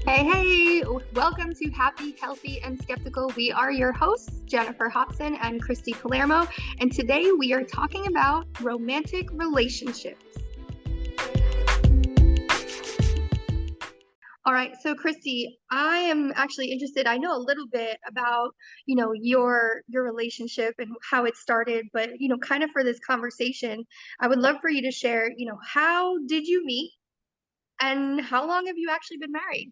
Hey, hey, welcome to Happy, Healthy, and Skeptical. We are your hosts, Jennifer Hobson and Christy Palermo, and today we are talking about romantic relationships. All right, so Christy, I am actually interested. I know a little bit about, your relationship and how it started, but kind of for this conversation, I would love for you to share, how did you meet and how long have you actually been married?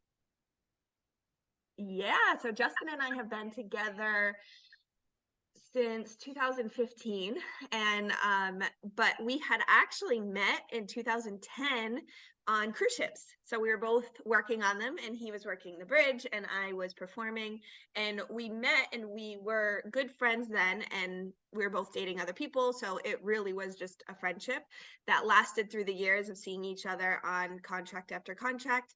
Yeah, so Justin and I have been together since 2015 and but we had actually met in 2010 on cruise ships. So we were both working on them, and he was working the bridge and I was performing, and we met and we were good friends then, and we were both dating other people, so it really was just a friendship that lasted through the years of seeing each other on contract after contract.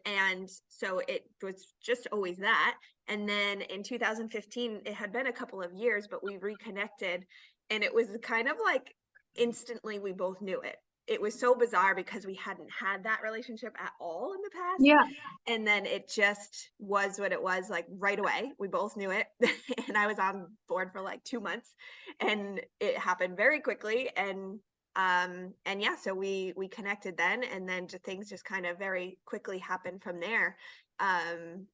And so it was just always that. And then in 2015, it had been a couple of years, but we reconnected, and it was kind of like instantly we both knew it. It was so bizarre because we hadn't had that relationship at all in the past. Yeah. And then it just was what it was, like right away. We both knew it. And I was on board for like 2 months, and it happened very quickly. And yeah, so we connected then, and then things just kind of very quickly happened from there,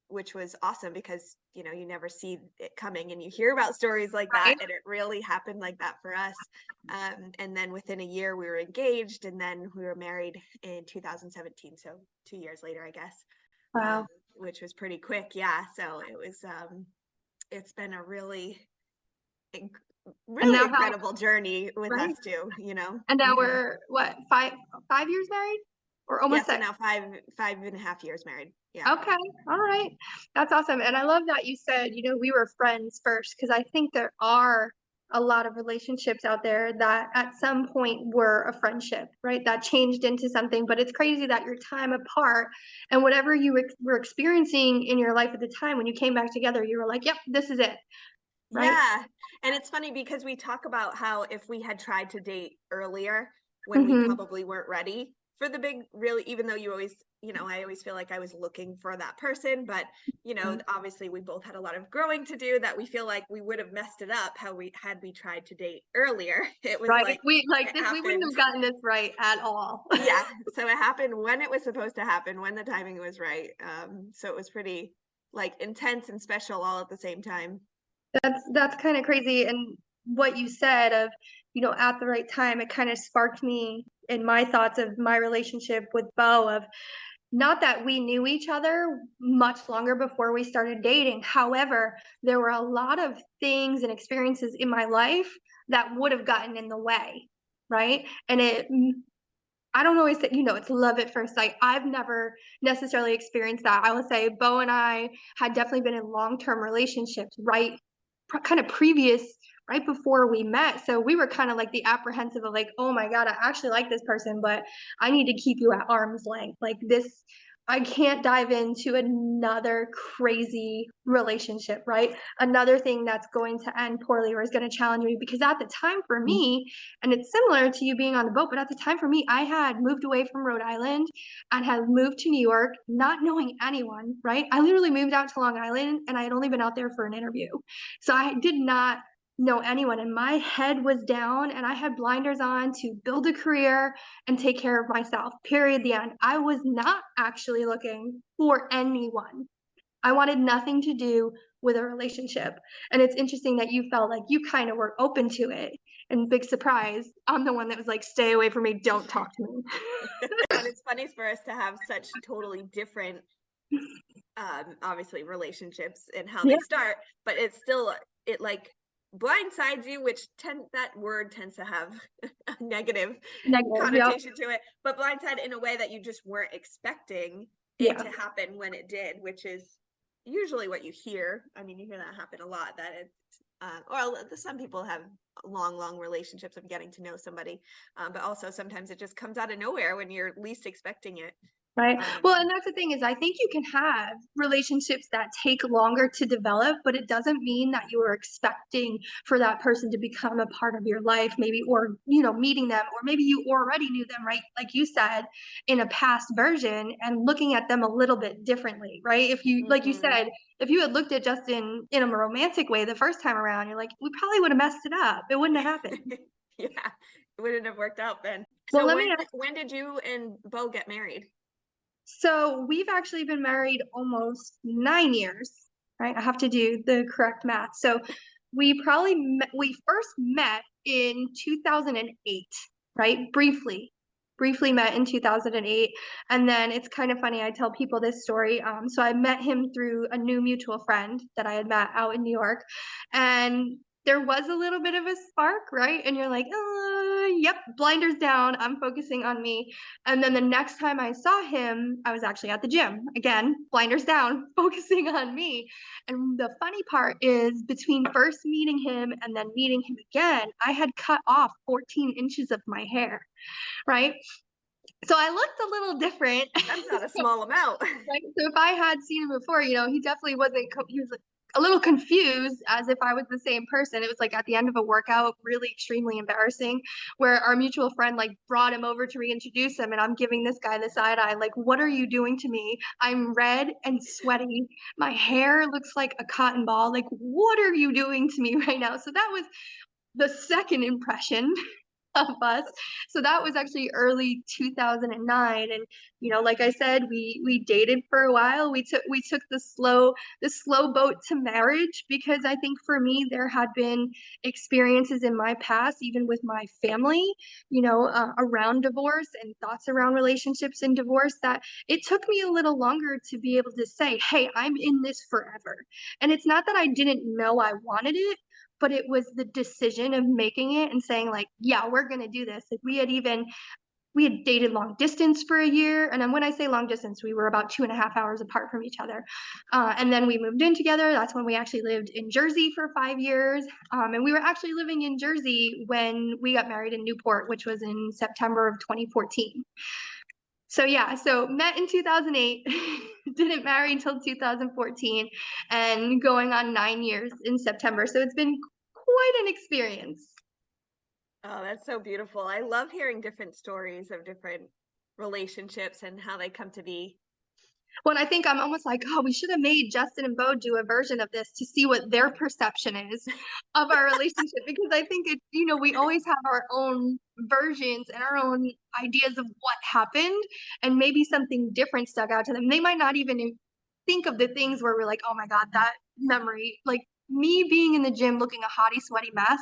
which was awesome because you never see it coming, and you hear about stories like that, Right. and it really happened like that for us. And then within a year we were engaged, and then we were married in 2017, so 2 years later, I guess. um, Wow. which was pretty quick. Yeah, so it's been a inc- And really now how, incredible journey with us right? too. And now Mhm. we're what, five years married? Or Yeah, almost so 6. now five and a half years married. Yeah. Okay. All right. That's awesome. And I love that you said, we were friends first, because I think there are a lot of relationships out there that at some point were a friendship, right? That changed into something, but it's crazy that your time apart and whatever you were experiencing in your life at the time, when you came back together, you were like, yep, this is it, right? Yeah. And it's funny because we talk about how if we had tried to date earlier when we Mm-hmm. probably weren't ready for the big, really, even though I always feel like I was looking for that person, but obviously we both had a lot of growing to do, that we feel like we would have messed it up how we tried to date earlier. It was Right. like We like it this, we wouldn't happened. have gotten this right at all. Yeah. So it happened when it was supposed to happen, when the timing was right. So it was pretty like intense and special all at the same time. That's kind of crazy. And what you said of, at the right time, it kind of sparked me in my thoughts of my relationship with Bo, of not that we knew each other much longer before we started dating. However, there were a lot of things and experiences in my life that would have gotten in the way, right? And I don't always say, it's love at first sight. I've never necessarily experienced that. I will say Bo and I had definitely been in long-term relationships, right? Kind of previous, right before we met. So we were kind of like the apprehensive of like, oh my God, I actually like this person, but I need to keep you at arm's length. Like this, I can't dive into another crazy relationship, right? Another thing that's going to end poorly or is going to challenge me. Because at the time for me, and it's similar to you being on the boat, but at the time for me, I had moved away from Rhode Island and had moved to New York, not knowing anyone, right? I literally moved out to Long Island and I had only been out there for an interview. So I did not know anyone, and my head was down and I had blinders on to build a career and take care of myself. Period. The end. I was not actually looking for anyone. I wanted nothing to do with a relationship. And it's interesting that you felt like you kind of were open to it. And big surprise, I'm the one that was like, stay away from me, don't talk to me. And it's funny for us to have such totally different, obviously, relationships and how Yeah, they start, but it's still, it like blindsides you, which that word tends to have a negative negative. Yeah. connotation to it, but blindside in a way that you just weren't expecting it Yeah. to happen when it did, which is usually what you hear. I mean, you hear that happen a lot, that it's some people have long relationships of getting to know somebody, but also sometimes it just comes out of nowhere when you're least expecting it. Right. Well, Um, and that's the thing is I think you can have relationships that take longer to develop, but it doesn't mean that you are expecting for that person to become a part of your life, maybe, or, meeting them, or maybe you already knew them, right? Like you said, in a past version and looking at them a little bit differently, right? If you, like you mhm. said, if you had looked at Justin in a romantic way the first time around, you're like, we probably would have messed it up. It wouldn't have happened. Yeah, it wouldn't have worked out then. Well, So let me when did you and Bo get married? So we've actually been married almost 9 years, right? I have to do the correct math. So we first met in 2008, right? Briefly met in 2008. And then it's kind of funny. I tell people this story. So I met him through a new mutual friend that I had met out in New York. And there was a little bit of a spark, right? And you're like, yep, blinders down. I'm focusing on me. And then the next time I saw him, I was actually at the gym. Again, blinders down, focusing on me. And the funny part is between first meeting him and then meeting him again, I had cut off 14 inches of my hair, right? So I looked a little different. That's not a small amount. Right? So if I had seen him before, he definitely wasn't, he was like a little confused as if I was the same person. It was like at the end of a workout, really extremely embarrassing, where our mutual friend like brought him over to reintroduce him. And I'm giving this guy the side eye, like, what are you doing to me? I'm red and sweaty. My hair looks like a cotton ball. Like, what are you doing to me right now? So that was the second impression of us. So that was actually early 2009. And like I said, we dated for a while. We took the slow boat to marriage, because I think for me there had been experiences in my past, even with my family, around divorce and thoughts around relationships and divorce, that it took me a little longer to be able to say, hey, I'm in this forever. And it's not that I didn't know I wanted it, but it was the decision of making it and saying like, yeah, we're going to do this. Like we had dated long distance for a year. And then when I say long distance, we were about 2.5 hours apart from each other. And then we moved in together. That's when we actually lived in Jersey for 5 years. And we were actually living in Jersey when we got married in Newport, which was in September of 2014. So yeah, so met in 2008, didn't marry until 2014, and going on 9 years in September. So it's been quite an experience. Oh, that's so beautiful. I love hearing different stories of different relationships and how they come to be. When I think I'm almost like, oh, we should have made Justin and Bo do a version of this to see what their perception is of our relationship, because I think it's, we always have our own versions and our own ideas of what happened, and maybe something different stuck out to them. They might not even think of the things where we're like, oh my God, that memory, like me being in the gym looking a hottie, sweaty mess,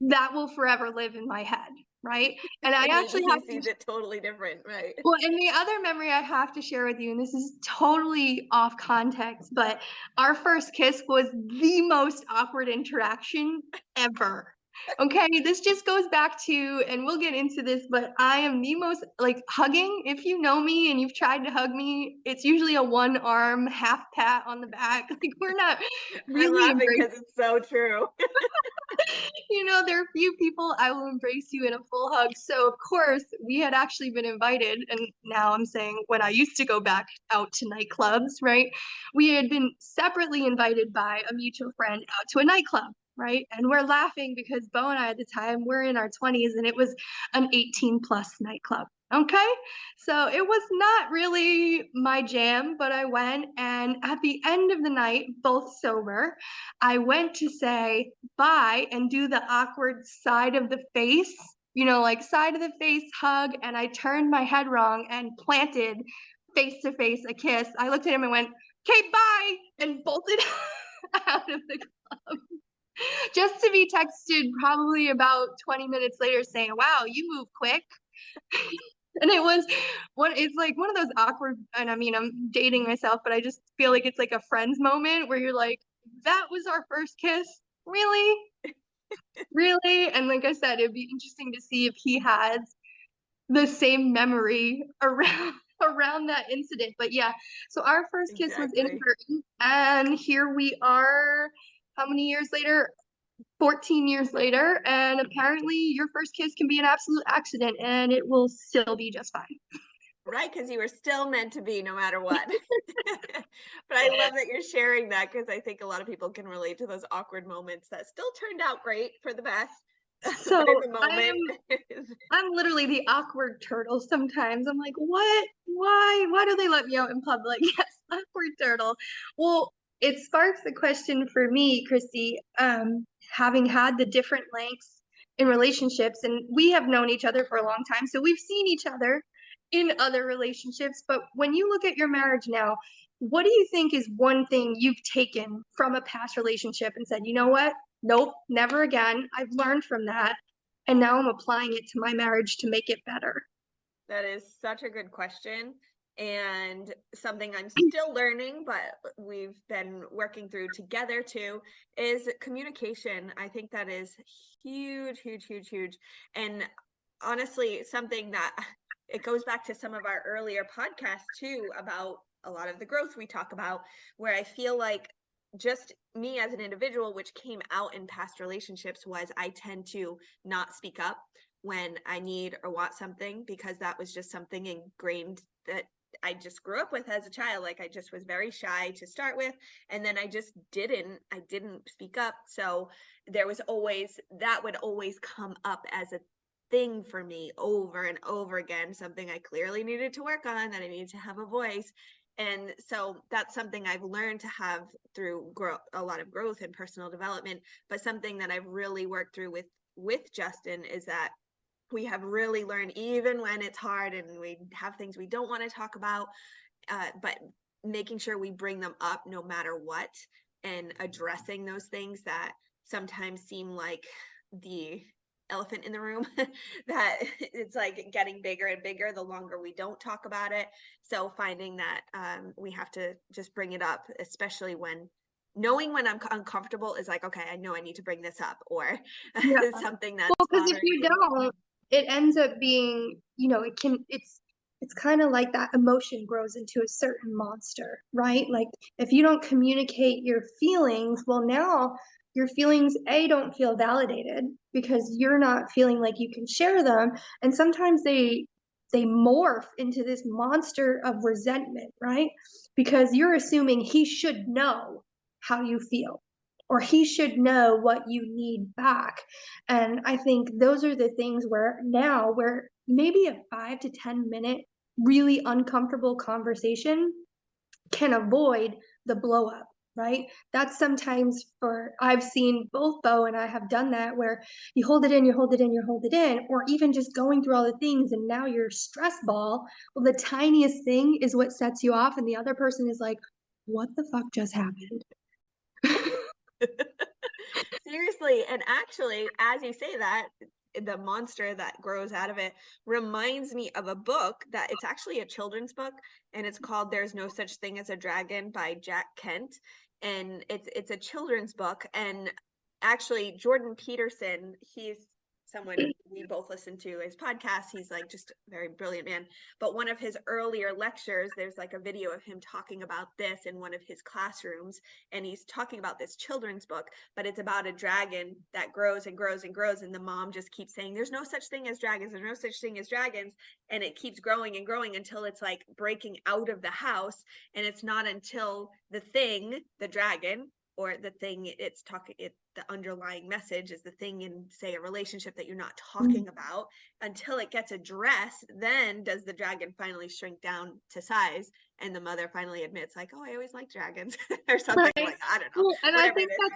that will forever live in my head. Right. And I And actually he have to sees it totally different, right? well, and the other memory I have to share with you, and this is totally off context, but our first kiss was the most awkward interaction ever. Okay, this just goes back to, and we'll get into this, but I am the most like hugging. If you know me and you've tried to hug me, it's usually a one arm half pat on the back. Like we're not I'm really laughing embracing. because it's so true. There are few people I will embrace you in a full hug. So of course we had actually been invited, and now I'm saying when I used to go back out to nightclubs, right? We had been separately invited by a mutual friend out to a nightclub. Right. And we're laughing because Bo and I at the time we're in our 20s, and it was an 18 plus nightclub. Okay. So it was not really my jam, but I went, and at the end of the night, both sober, I went to say bye and do the awkward side of the face, like side of the face hug. And I turned my head wrong and planted face to face a kiss. I looked at him and went, okay, bye, and bolted out of the club. Just to be texted probably about 20 minutes later saying, wow, you move quick. And it's like one of those awkward, and I mean, I'm dating myself, but I just feel like it's like a friends moment where you're like, that was our first kiss? Really? Really? And like I said, it'd be interesting to see if he has the same memory around around that incident. But yeah, so our first kiss was Exactly. inadvertent, and here we are, how many years later? 14 years later, and apparently your first kiss can be an absolute accident and it will still be just fine. Right, because you were still meant to be no matter what. But I love that you're sharing that because I think a lot of people can relate to those awkward moments that still turned out great for the best. So But in the I moment, I'm literally the awkward turtle sometimes. I'm like, what? Why? Why do they let me out in public? Yes, awkward turtle. Well, it sparks the question for me, Christy, having had the different lengths in relationships, and we have known each other for a long time, so we've seen each other in other relationships. But when you look at your marriage now, what do you think is one thing you've taken from a past relationship and said, you know what? Nope, never again. I've learned from that and now I'm applying it to my marriage to make it better. that is such a good question and something I'm still learning, but we've been working through together too, is communication. I think that is huge, huge, huge, huge. And honestly, something that it goes back to some of our earlier podcasts too about a lot of the growth we talk about, where I feel like just me as an individual, which came out in past relationships, was I tend to not speak up when I need or want something because that was just something ingrained that I just grew up with as a child. Like I just was very shy to start with. And then I didn't speak up. So there was always, that would always come up as a thing for me over and over again, something I clearly needed to work on, that I needed to have a voice. And so that's something I've learned to have through a lot of growth and personal development, but something that I've really worked through with Justin is that we have really learned, even when it's hard and we have things we don't want to talk about, but making sure we bring them up no matter what, and addressing those things that sometimes seem like the elephant in the room, that it's like getting bigger and bigger the longer we don't talk about it. So finding that we have to just bring it up, especially when knowing when I'm uncomfortable is like, okay, I know I need to bring this up, or Yeah. something Well, that's because if bothering you me. don't, it ends up being, it's kind of like that emotion grows into a certain monster, right? Like if you don't communicate your feelings, well, now your feelings, A, don't feel validated because you're not feeling like you can share them. And sometimes they morph into this monster of resentment, right? Because you're assuming he should know how you feel or he should know what you need back. And I think those are the things where maybe a 5 to 10 minute really uncomfortable conversation can avoid the blow up, right? That's sometimes for I've seen both Bo and I have done that where you hold it in, you hold it in, you hold it in, or even just going through all the things and now you're stress ball. Well, the tiniest thing is what sets you off, and the other person is like, what the fuck just happened? Seriously, and actually, as you say that, the monster that grows out of it reminds me of a book that it's actually a children's book, and it's called There's No Such Thing as a Dragon by Jack Kent. And it's a children's book. And actually, Jordan Peterson, he's someone we both listen to his podcast. He's like just a very brilliant man. But one of his earlier lectures, there's like a video of him talking about this in one of his classrooms, and he's talking about this children's book, but it's about a dragon that grows and grows and grows, and the mom just keeps saying there's no such thing as dragons, there's no such thing as dragons, and it keeps growing and growing until it's like breaking out of the house. And it's not until the dragon, or the thing it's talking, the underlying message is the thing in, say, a relationship that you're not talking about, until it gets addressed, then does the dragon finally shrink down to size, and the mother finally admits like, oh, I always liked dragons, or something. Right. Like, I don't know, Well, and I whatever think it is.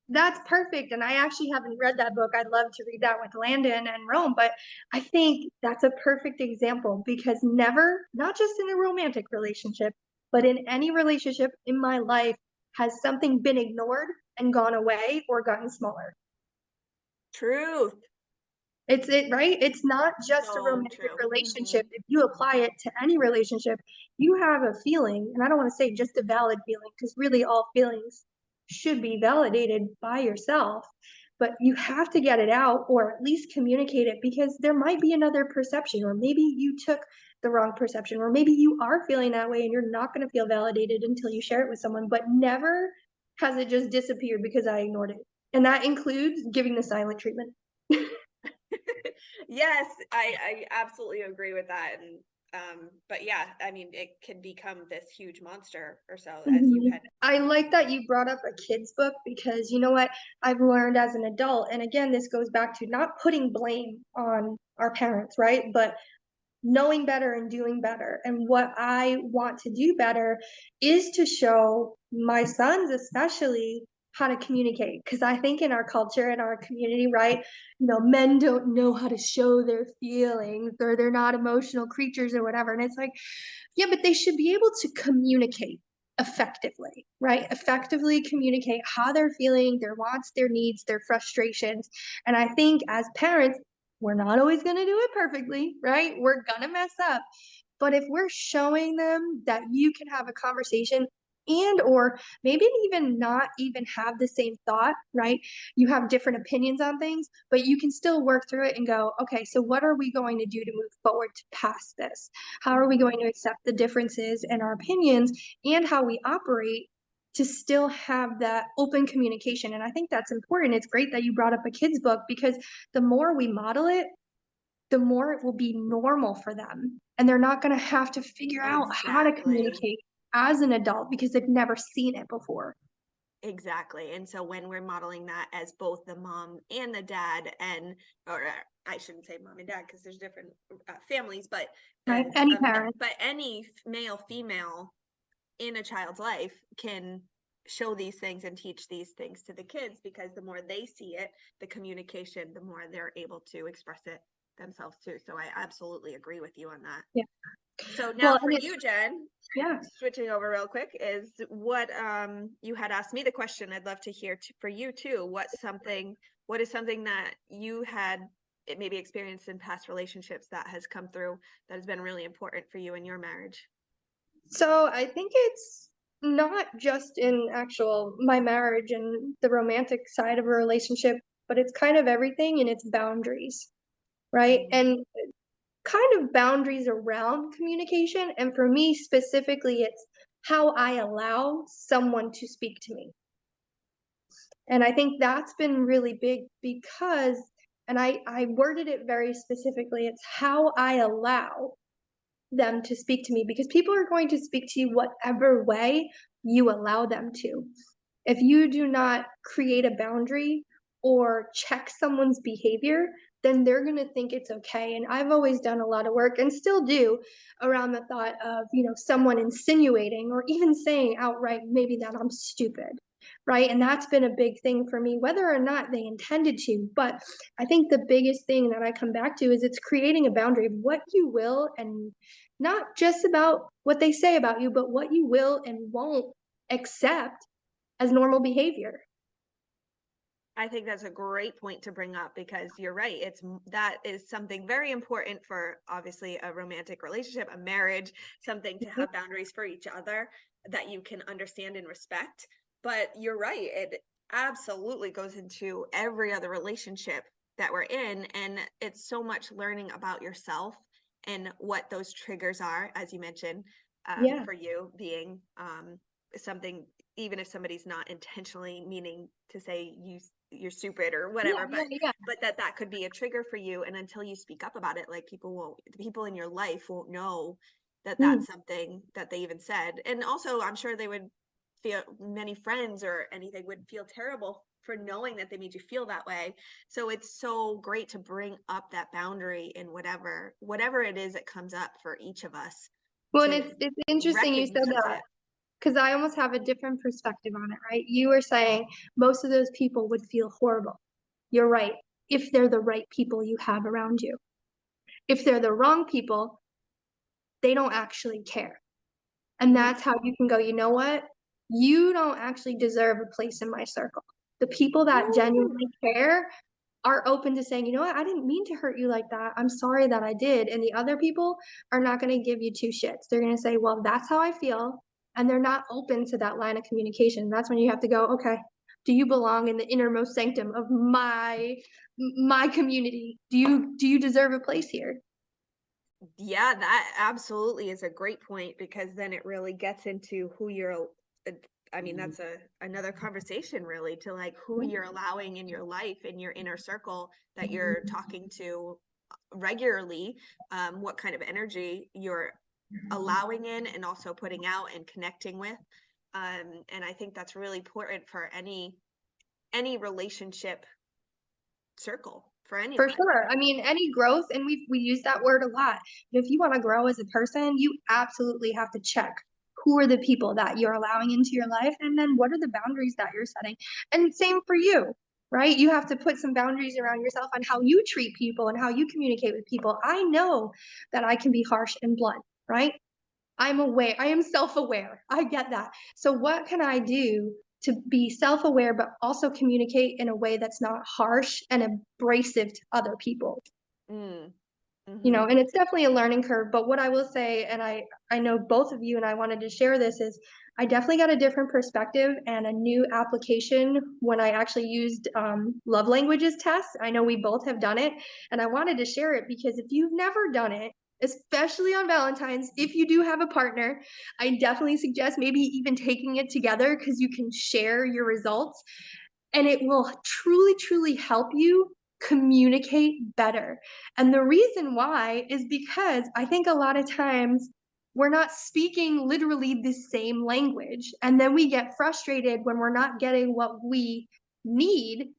that's perfect. And I actually haven't read that book. I'd love to read that with Landon and Rome, but I think that's a perfect example because never, not just in a romantic relationship, but in any relationship in my life, has something been ignored and gone away or gotten smaller. Truth. It's it, right? It's not just a So romantic true. relationship. If you apply it to any relationship, you have a feeling, and I don't want to say just a valid feeling, because really all feelings should be validated by yourself, but you have to get it out or at least communicate it because there might be another perception, or maybe you took the wrong perception, or maybe you are feeling that way and you're not going to feel validated until you share it with someone, but never has it just disappeared because I ignored it. And that includes giving the silent treatment. Yes, I absolutely agree with that. And But yeah, I mean, it can become this huge monster or so, as you Mhm. had. I like that you brought up a kid's book because you know what I've learned as an adult, and again, this goes back to not putting blame on our parents, right? But knowing better and doing better. And what I want to do better is to show my sons, especially, how to communicate. Because I think in our culture, in our community, right, men don't know how to show their feelings or they're not emotional creatures or whatever. And it's like, yeah, but they should be able to communicate effectively, right? Effectively communicate how they're feeling, their wants, their needs, their frustrations. And I think as parents, we're not always going to do it perfectly, right? We're going to mess up. But if we're showing them that you can have a conversation and or maybe even not even have the same thought, right? You have different opinions on things, but you can still work through it and go, okay, so what are we going to do to move forward to pass this? How are we going to accept the differences in our opinions and how we operate to still have that open communication? And I think that's important. It's great that you brought up a kid's book because the more we model it, the more it will be normal for them. And they're not going to have to figure out how to Exactly. communicate as an adult because they've never seen it before. Exactly. And so when we're modeling that as both the mom and the dad, and, or I shouldn't say mom and dad because there's different families, but Right? Any um, parent. but any male, female in a child's life can show these things and teach these things to the kids, because the more they see it, the communication, the more they're able to express it themselves too. So I absolutely agree with you on that. Yeah. So now Well, for and you, Jen, yeah. switching over real quick, is what you had asked me the question. I'd love to hear for you too. What is something that you had maybe experienced in past relationships that has come through that has been really important for you in your marriage? So I think it's not just in actual my marriage and the romantic side of a relationship, but it's kind of everything in its boundaries, right? Mm. And kind of boundaries around communication. And for me specifically, it's how I allow someone to speak to me. And I think that's been really big because, and I worded it very specifically, it's how I allow them to speak to me because people are going to speak to you whatever way you allow them to. If you do not create a boundary or check someone's behavior, then they're going to think it's okay. And I've always done a lot of work and still do around the thought of, someone insinuating or even saying outright, maybe that I'm stupid. Right. And that's been a big thing for me, whether or not they intended to. But I think the biggest thing that I come back to is it's creating a boundary of what you will and not just about what they say about you, but what you will and won't accept as normal behavior. I think that's a great point to bring up, because you're right. That is something very important for obviously a romantic relationship, a marriage, something to Mhm. have boundaries for each other that you can understand and respect. But you're right. It absolutely goes into every other relationship that we're in. And it's so much learning about yourself and what those triggers are, as you mentioned, Yeah. for you being something, even if somebody's not intentionally meaning to say you're stupid or Yeah, whatever, yeah, yeah. but that could be a trigger for you. And until you speak up about it, like, the people in your life won't know that Mm. that's something that they even said. And also, I'm sure they would feel, many friends or anything would feel terrible for knowing that they made you feel that way. So it's so great to bring up that boundary in whatever it is that comes up for each of us, Well, and to it's interesting you said recognize that it. because I almost have a different perspective on it, right? You were saying most of those people would feel horrible. You're right. If they're the right people you have around you. If they're the wrong people, they don't actually care. And Mm. that's how you can go, you know what? You don't actually deserve a place in my circle. The people that Woo! genuinely care are open to saying, you know what, I didn't mean to hurt you like that. I'm sorry that I did. And the other people are not going to give you two shits. They're going to say, well, that's how I feel. And they're not open to that line of communication. That's when you have to go, okay, do you belong in the innermost sanctum of my community? Do you deserve a place here? Yeah, that absolutely is a great point, because then it really gets into who you're uh, I mean, that's another conversation, really, to like who you're allowing in your life, in your inner circle, that you're talking to regularly, what kind of energy you're allowing in and also putting out and connecting with. And I think that's really important for any relationship circle for For anyone. sure. I mean, any growth, and we use that word a lot. If you want to grow as a person, you absolutely have to check who are the people that you're allowing into your life, and then what are the boundaries that you're setting. And same for you, right? You have to put some boundaries around yourself on how you treat people and how you communicate with people. I know that I can be harsh and blunt, right? I'm aware. I am self-aware. I get that. So what can I do to be self-aware, but also communicate in a way that's not harsh and abrasive to other people? Mm, You hmm. know, and it's definitely a learning curve. But what I will say, and I know both of you, and I wanted to share this, is I definitely got a different perspective and a new application when I actually used love languages test. I know we both have done it, and I wanted to share it because if you've never done it, especially on Valentine's, if you do have a partner, I definitely suggest maybe even taking it together because you can share your results and it will truly, truly help you communicate better. And the reason why is because I think a lot of times we're not speaking literally the same language. And then we get frustrated when we're not getting what we need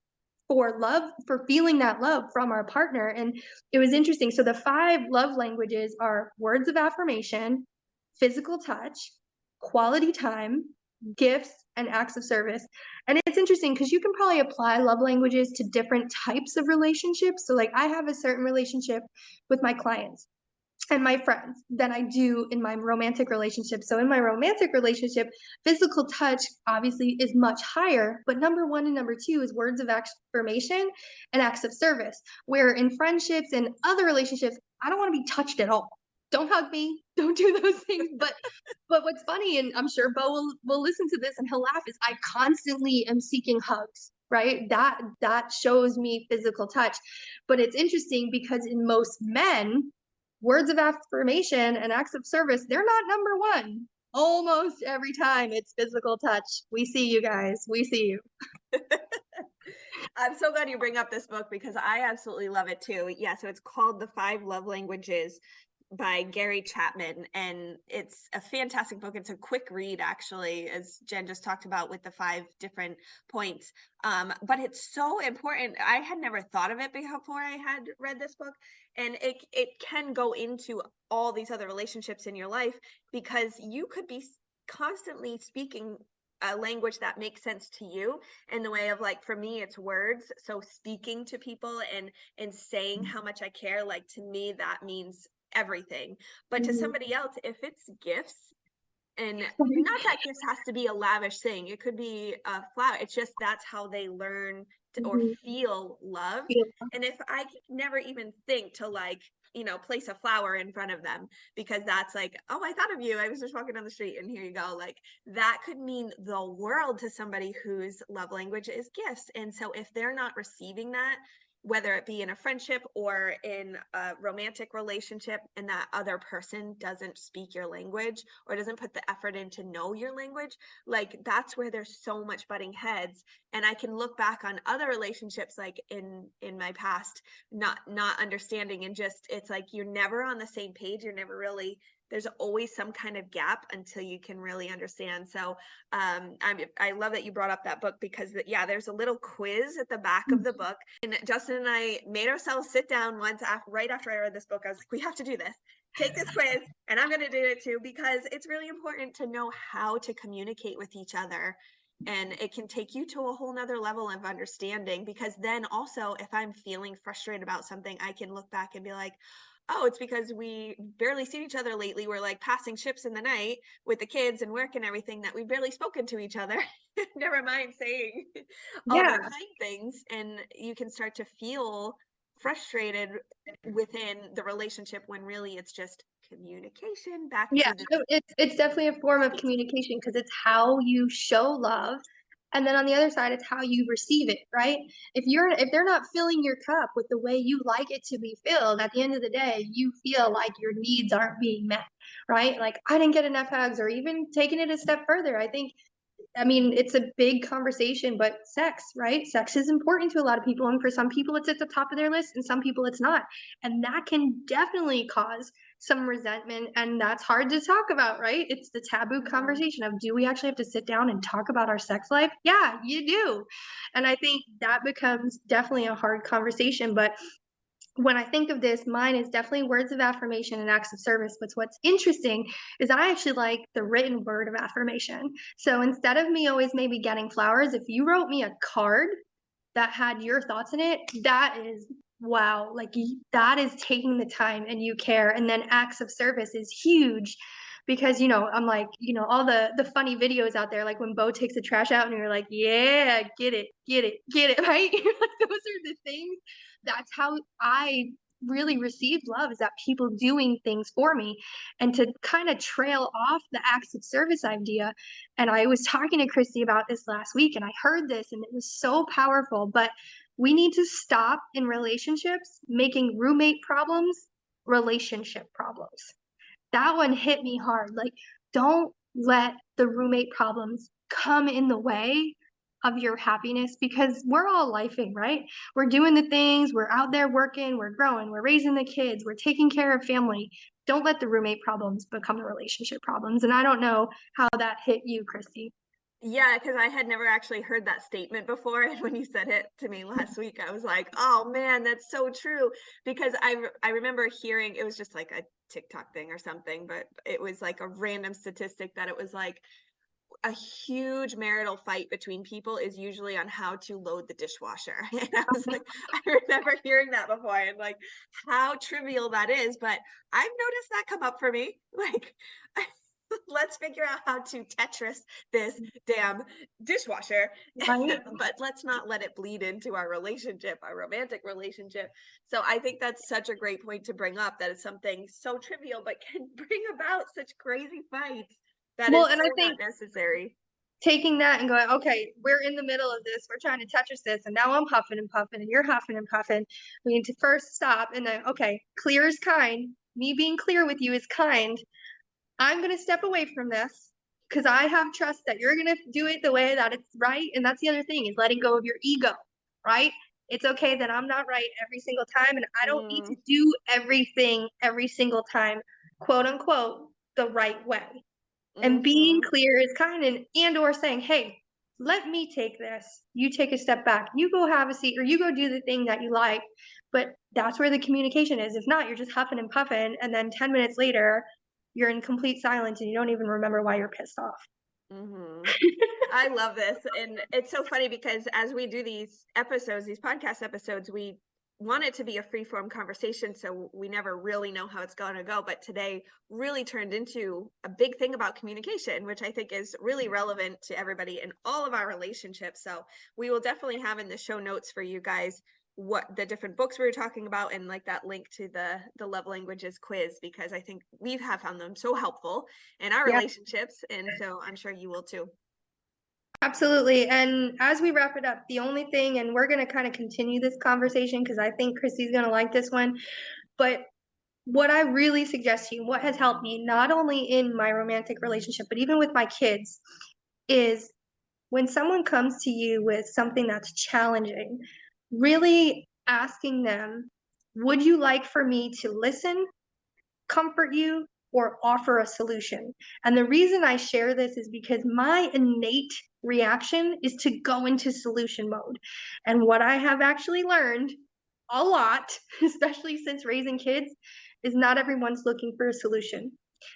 for love, for feeling that love from our partner. And it was interesting. So the 5 love languages are words of affirmation, physical touch, quality time, gifts, and acts of service. And it's interesting because you can probably apply love languages to different types of relationships. So, like, I have a certain relationship with my clients and my friends than I do in my romantic relationship. So, in my romantic relationship, physical touch obviously is much higher, but number one and number two is words of affirmation and acts of service. Where in friendships and other relationships, I don't want to be touched at all. Don't hug me. Don't do those things. But what's funny, and I'm sure Bo will listen to this and he'll laugh, is I constantly am seeking hugs, right? That shows me physical touch. But it's interesting because in most men, words of affirmation and acts of service, they're not number one. Almost every time it's physical touch. We see you guys. We see you. I'm so glad you bring up this book because I absolutely love it too. Yeah, so it's called The 5 Love Languages by Gary Chapman, and it's a fantastic book. It's a quick read, actually, as Jen just talked about with the 5 different points. But it's so important. I had never thought of it before I had read this book, and it can go into all these other relationships in your life because you could be constantly speaking a language that makes sense to you in the way of, like, for me it's words, so speaking to people and saying how much I care, like, to me that means everything. But to Mhm. somebody else, if it's gifts, and not that gifts has to be a lavish thing, it could be a flower, it's just that's how they learn to, or Mhm. feel love. And if I could never even think to, like, place a flower in front of them because that's like, oh, I thought of you, I was just walking down the street and here you go, like, that could mean the world to somebody whose love language is gifts. And so if they're not receiving that, whether it be in a friendship or in a romantic relationship, and that other person doesn't speak your language or doesn't put the effort in to know your language, like, that's where there's so much butting heads. And I can look back on other relationships, like in my past, not understanding, and just, it's like you're never on the same page, you're never really, there's always some kind of gap until you can really understand. So I love that you brought up that book because yeah, there's a little quiz at the back of the book, and Justin and I made ourselves sit down once right after I read this book. I was like, we have to do this, take this quiz, and I'm going to do it too because it's really important to know how to communicate with each other. And it can take you to a whole nother level of understanding, because then also, if I'm feeling frustrated about something, I can look back and be like, oh, it's because we barely seen each other lately. We're like passing ships in the night with the kids and work and everything, that we've barely spoken to each other. Never mind saying all the Yeah. kind things. And you can start to feel frustrated within the relationship when really it's just communication back Yeah, to the. no, it's definitely a form of communication because it's how you show love, and then on the other side, it's how you receive it, right? If they're not filling your cup with the way you like it to be filled, at the end of the day, you feel like your needs aren't being met, right? Like, I didn't get enough hugs, or even taking it a step further, I think I mean, it's a big conversation, but sex, right? Sex is important to a lot of people, and for some people, it's at the top of their list, and some people, it's not. And that can definitely cause some resentment, and that's hard to talk about, right? It's the taboo conversation of, do we actually have to sit down and talk about our sex life? Yeah, you do. And I think that becomes definitely a hard conversation, but when I think of this, mine is definitely words of affirmation and acts of service. But what's interesting is I actually like the written word of affirmation. So instead of me always maybe getting flowers, if you wrote me a card that had your thoughts in it, that is wow. Like that is taking the time and you care. And then acts of service is huge because I'm like, all the funny videos out there, like when Bo takes the trash out and you're like, yeah, get it, get it, get it, right? You're like, those are the things. That's how I really received love, is that people doing things for me. And to kind of trail off the acts of service idea, and I was talking to Christy about this last week and I heard this and it was so powerful, but we need to stop in relationships making roommate problems relationship problems. That one hit me hard. Like, don't let the roommate problems come in the way of your happiness, because we're all lifing, right? We're doing the things, we're out there working, we're growing, we're raising the kids, we're taking care of family. Don't let the roommate problems become the relationship problems. And I don't know how that hit you, Christy. Yeah, because I had never actually heard that statement before, and when you said it to me last week, I was like, "Oh man, that's so true." Because I remember hearing, it was just like a TikTok thing or something, but it was like a random statistic that it was like a huge marital fight between people is usually on how to load the dishwasher. And I was like, I remember hearing that before and like how trivial that is, but I've noticed that come up for me. Like, let's figure out how to Tetris this damn dishwasher, Right? but let's not let it bleed into our relationship, our romantic relationship. So I think that's such a great point to bring up, that it's something so trivial, but can bring about such crazy fights. That Well, is and so I not think necessary. taking that and going, okay, we're in the middle of this, we're trying to touch us this, and now I'm huffing and puffing, and you're huffing and puffing. We need to first stop and then, okay, clear is kind. Me being clear with you is kind. I'm going to step away from this because I have trust that you're going to do it the way that it's right. And that's the other thing, is letting go of your ego, right? It's okay that I'm not right every single time, and I don't need to Mm, do everything every single time, quote unquote, the right way. And being mhm. clear is kind, and or saying, hey, let me take this, you take a step back, you go have a seat, or you go do the thing that you like. But that's where the communication is. If not, you're just huffing and puffing, and then 10 minutes later you're in complete silence and you don't even remember why you're pissed off. Mhm. I love this. And it's so funny because as we do these episodes, these podcast episodes, we want it to be a free form conversation. So we never really know how it's going to go. But today really turned into a big thing about communication, which I think is really relevant to everybody in all of our relationships. So we will definitely have in the show notes for you guys what the different books we were talking about, and like that link to the love languages quiz, because I think we have found them so helpful in our Yeah, relationships, and so I'm sure you will too. absolutely. And as we wrap it up, the only thing, and we're going to kind of continue this conversation because I think Christy's going to like this one, but what I really suggest to you, what has helped me not only in my romantic relationship, but even with my kids, is when someone comes to you with something that's challenging, really asking them, would you like for me to listen, comfort you, or offer a solution? And the reason I share this is because my innate reaction is to go into solution mode. And what I have actually learned a lot, especially since raising kids, is not everyone's looking for a solution.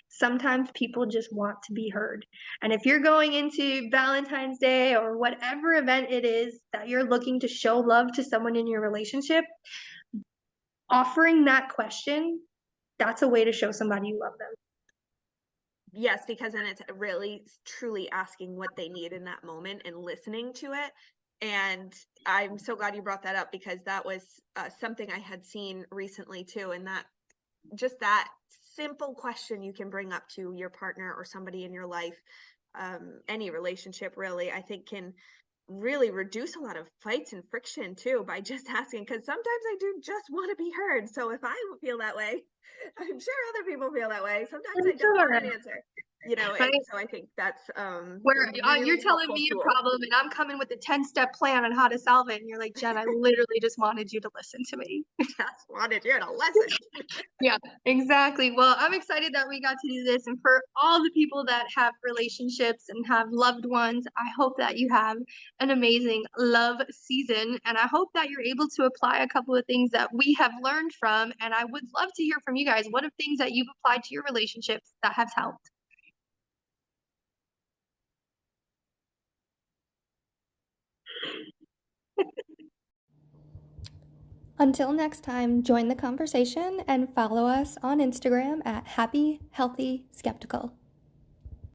Sometimes people just want to be heard. And if you're going into Valentine's Day or whatever event it is that you're looking to show love to someone in your relationship, offering that question, that's a way to show somebody you love them. Yes, because then it's really truly asking what they need in that moment and listening to it. And I'm so glad you brought that up, because that was something I had seen recently too. And that just that simple question you can bring up to your partner or somebody in your life, any relationship really, I think can really reduce a lot of fights and friction too, by just asking. Because sometimes I do just want to be heard. So if I feel that way, I'm sure other people feel that way. Sometimes I'm I don't want sure. an answer, you know, Right? and so I think that's Where a you're really telling helpful me a tool. problem and I'm coming with a 10-step plan on how to solve it. And you're like, Jen, I literally just wanted you to listen to me. Just wanted you to listen. Yeah, exactly. Well, I'm excited that we got to do this. And for all the people that have relationships and have loved ones, I hope that you have an amazing love season. And I hope that you're able to apply a couple of things that we have learned from. And I would love to hear from you guys. What are things that you've applied to your relationships that have helped? Until next time, join the conversation and follow us on Instagram at Happy Healthy Skeptical.